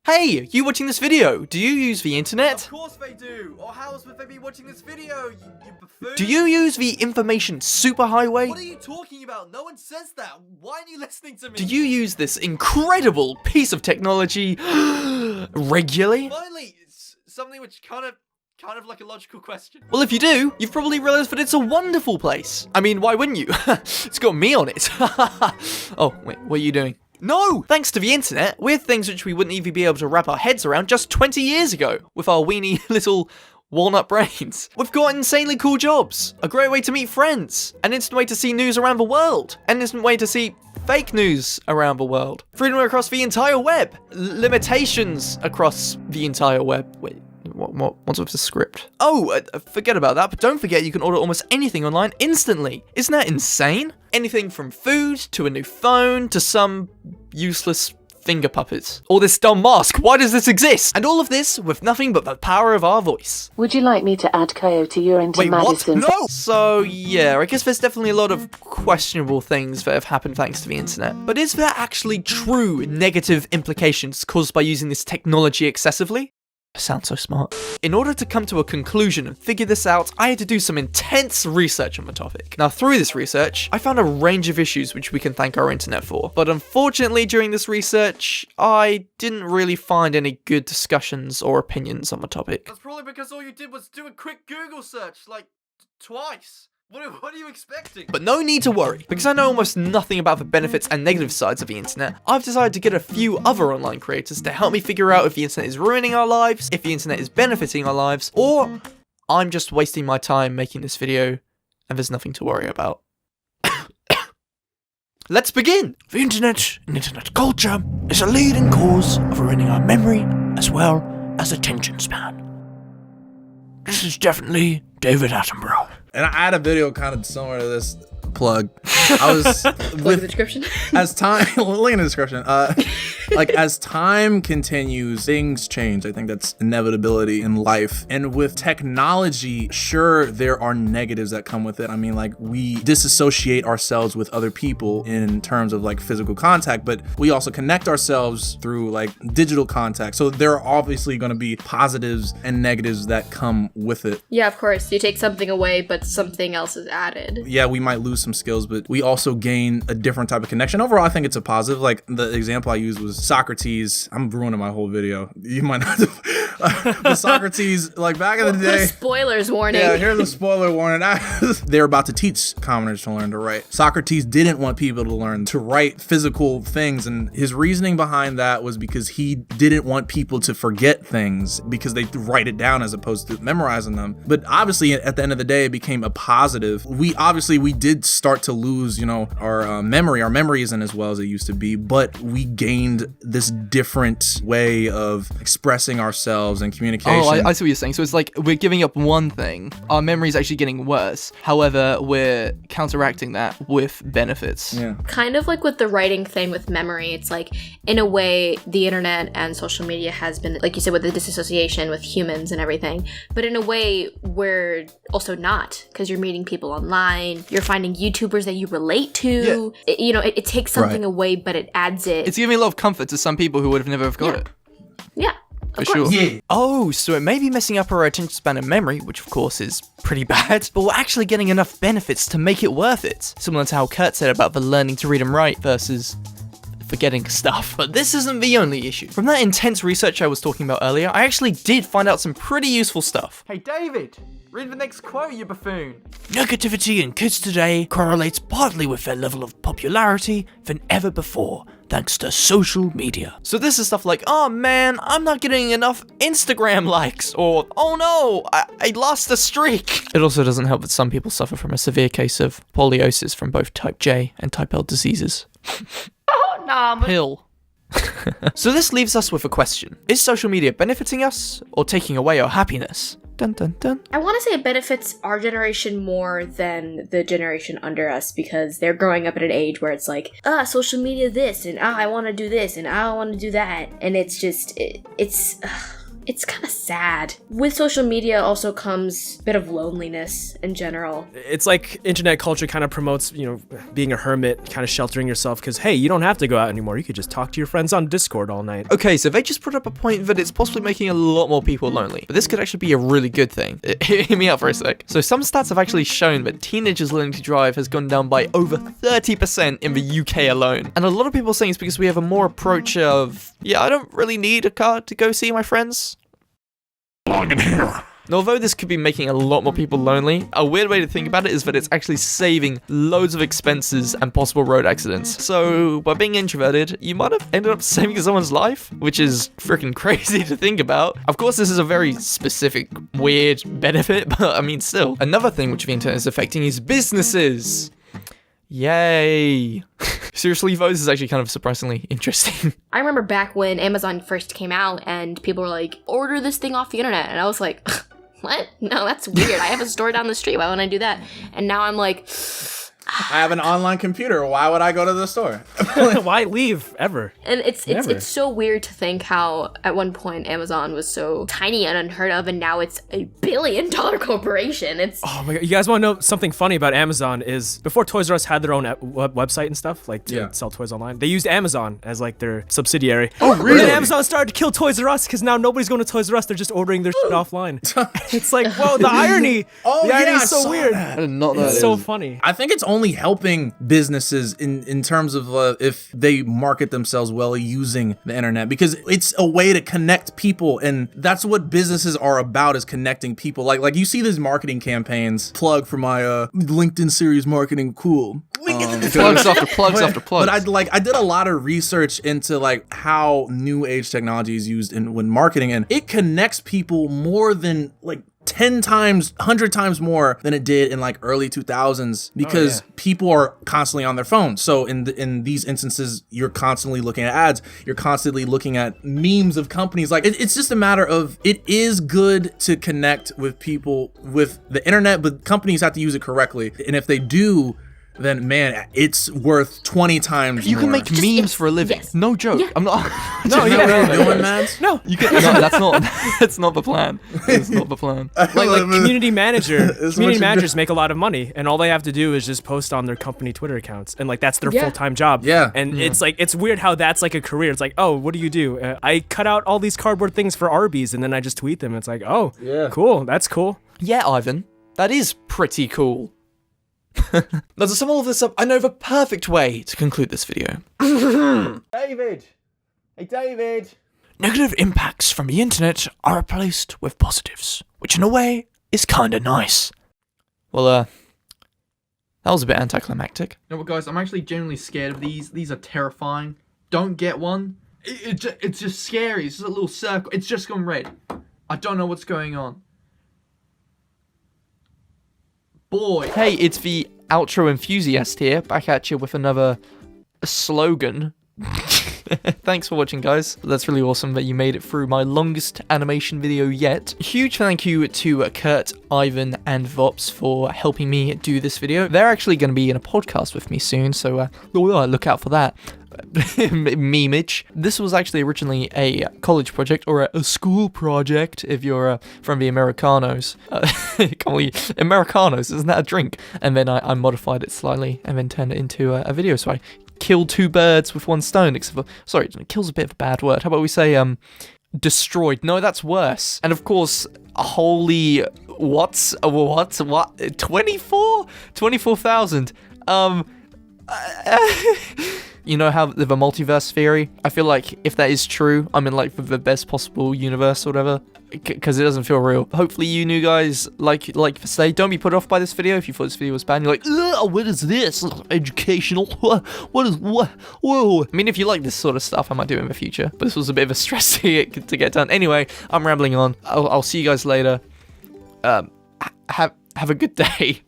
Hey, you watching this video? Do you use the internet? Of course they do! Or how else would they be watching this video, you buffoon? Do you use the information superhighway? What are you talking about? No one says that! Why are you listening to me? Do you use this incredible piece of technology regularly? Finally, it's something which kind of like a logical question. Well, if you do, you've probably realized that it's a wonderful place. I mean, why wouldn't you? It's got me on it. Oh, wait, what are you doing? No! Thanks to the internet, we're things which we wouldn't even be able to wrap our heads around just 20 years ago, with our weeny little walnut brains. We've got insanely cool jobs, a great way to meet friends, an instant way to see news around the world, an instant way to see fake news around the world, freedom across the entire web, limitations across the entire web. Wait. What's with the script? Oh, forget about that, but don't forget you can order almost anything online instantly. Isn't that insane? Anything from food, to a new phone, to some useless finger puppets. Or this dumb mask, why does this exist? And all of this with nothing but the power of our voice. Would you like me to add Coyote urine to Wait, what? Madison? No! So, yeah, I guess there's definitely a lot of questionable things that have happened thanks to the internet. But is there actually true negative implications caused by using this technology excessively? I sound so smart. In order to come to a conclusion and figure this out, I had to do some intense research on the topic. Now, through this research, I found a range of issues which we can thank our internet for. But unfortunately, during this research, I didn't really find any good discussions or opinions on the topic. That's probably because all you did was do a quick Google search, like, twice. What are you expecting? But no need to worry, because I know almost nothing about the benefits and negative sides of the internet. I've decided to get a few other online creators to help me figure out if the internet is ruining our lives, if the internet is benefiting our lives, or I'm just wasting my time making this video and there's nothing to worry about. Let's begin! The internet and internet culture is a leading cause of ruining our memory as well as attention span. This is definitely David Attenborough. And I had a video kind of similar to this plug. I was Look in the description. as time link in the description. Like as time continues, things change. I think that's inevitability in life. And with technology, sure, there are negatives that come with it. I mean, like we disassociate ourselves with other people in terms of like physical contact, but we also connect ourselves through like digital contact. So there are obviously going to be positives and negatives that come with it. Yeah, of course. You take something away, but something else is added. Yeah, we might lose some skills, but we also gain a different type of connection. Overall, I think it's a positive. Like the example I used was Socrates. I'm ruining my whole video. You might not. But Socrates, like back in the day. Spoilers warning. Yeah, here's a spoiler warning. They're about to teach commoners to learn to write. Socrates didn't want people to learn to write physical things, and his reasoning behind that was because he didn't want people to forget things because they write it down as opposed to memorizing them. But obviously, at the end of the day, it became a positive. We did start to lose, our memory. Our memory isn't as well as it used to be, but we gained this different way of expressing ourselves and communication. Oh, I see what you're saying. So it's like we're giving up one thing. Our memory is actually getting worse. However, we're counteracting that with benefits. Yeah. Kind of like with the writing thing with memory. It's like, in a way, the internet and social media has been, like you said, with the disassociation with humans and everything. But in a way, we're also not, because you're meeting people online. You're finding YouTubers that you relate to. Yeah. It takes something away, but it adds it. It's giving a lot of comfort to some people who would have never have got it. Yeah. For sure. Yeah. Oh, so it may be messing up our attention span and memory, which of course is pretty bad, but we're actually getting enough benefits to make it worth it. Similar to how Curt said about the learning to read and write versus forgetting stuff. But this isn't the only issue. From that intense research I was talking about earlier, I actually did find out some pretty useful stuff. Hey David, read the next quote, you buffoon. Negativity in kids today correlates partly with their level of popularity than ever before, thanks to social media. So this is stuff like, oh man, I'm not getting enough Instagram likes, or oh no, I lost a streak. It also doesn't help that some people suffer from a severe case of poliosis from both type J and type L diseases. Oh, no. Pill. So this leaves us with a question. Is social media benefiting us or taking away our happiness? Dun dun dun. I want to say it benefits our generation more than the generation under us, because they're growing up at an age where it's like, social media this, and I want to do this, and I want to do that. And it's just, It's kind of sad. With social media also comes a bit of loneliness in general. It's like internet culture kind of promotes, being a hermit, kind of sheltering yourself because, hey, you don't have to go out anymore. You could just talk to your friends on Discord all night. Okay, so they just brought up a point that it's possibly making a lot more people lonely, but this could actually be a really good thing. Hear me out for a sec. So some stats have actually shown that teenagers learning to drive has gone down by over 30% in the UK alone. And a lot of people are saying it's because we have a more approach of, yeah, I don't really need a car to go see my friends. Log in here. Now, although this could be making a lot more people lonely, a weird way to think about it is that it's actually saving loads of expenses and possible road accidents. So, by being introverted, you might have ended up saving someone's life, which is freaking crazy to think about. Of course, this is a very specific, weird benefit, but I mean, still. Another thing which the internet is affecting is businesses. Yay. Seriously, though, this is actually kind of surprisingly interesting. I remember back when Amazon first came out and people were like, order this thing off the internet. And I was like, what? No, that's weird. I have a store down the street. Why would I do that? And now I'm like, I have an online computer. Why would I go to the store? Why leave ever? and it's Never. so weird to think how at one point Amazon was so tiny and unheard of, and now it's a billion-dollar corporation. It's Oh my god, you guys want to know something funny about Amazon is before Toys R Us had their own website and stuff, like to sell toys online, they used Amazon as like their subsidiary. Oh, But really? then Amazon started to kill Toys R Us because now nobody's going to Toys R Us, they're just ordering their shit offline. It's like, whoa, the irony! Oh, the irony yeah, is so I saw weird. that. I did not know It's that. so funny. I think it's only helping businesses in terms of if they market themselves well using the internet, because it's a way to connect people, and that's what businesses are about, is connecting people. Like you see these marketing campaigns, plug for my LinkedIn series marketing, cool. Plugs after plugs after plugs. But I did a lot of research into like how new age technology is used when marketing, and it connects people more than like 10 times, 100 times more than it did in like early 2000s, because people are constantly on their phones. So in these instances, you're constantly looking at ads, you're constantly looking at memes of companies. Like it's just a matter of, it is good to connect with people with the internet, but companies have to use it correctly. And if they do, then man, it's worth 20 times You more. can make memes for a living. yes. No joke. Yeah. I'm not. No, you know what I'm doing, man? No, You can. No, that's not. That's not the plan. That's not the plan. like community what you managers make a lot of money, and all they have to do is just post on their company Twitter accounts, and like that's their Yeah. full-time job. Yeah. And it's like, it's weird how that's like a career. It's like, oh, what do you do? I cut out all these cardboard things for Arby's, and then I just tweet them. It's like, oh, Yeah. cool, that's cool. Yeah, Ivan, that is pretty cool. Now, to sum all of this up, I know the perfect way to conclude this video. David! Hey, David! Negative impacts from the internet are replaced with positives, which in a way is kinda nice. Well, that was a bit anticlimactic. You know what, guys? I'm actually genuinely scared of these. These are terrifying. Don't get one. It's just scary. It's just a little circle. It's just gone red. I don't know what's going on. Boy. Hey, it's the outro enthusiast here, back at you with another slogan. Thanks for watching, guys. That's really awesome that you made it through my longest animation video yet. Huge thank you to Curt, Ivan, and Vops for helping me do this video. They're actually going to be in a podcast with me soon, so look out for that. Memeage. This was actually originally a college project, or a school project if you're from the Americanos. Can't believe Americanos, isn't that a drink? And then I modified it slightly and then turned it into a video, so I killed two birds with one stone, except for, sorry, kill's a bit of a bad word. How about we say destroyed? No, that's worse. And of course, holy what 24,000 you know how the multiverse theory? I feel like if that is true, I'm in like the best possible universe or whatever, because it doesn't feel real. Hopefully you new guys like to say, don't be put off by this video. If you thought this video was bad, you're like, ugh, what is this? Educational? What is what? Whoa. I mean, if you like this sort of stuff, I might do it in the future, but this was a bit of a stress to get done. Anyway, I'm rambling on. I'll see you guys later. Have a good day.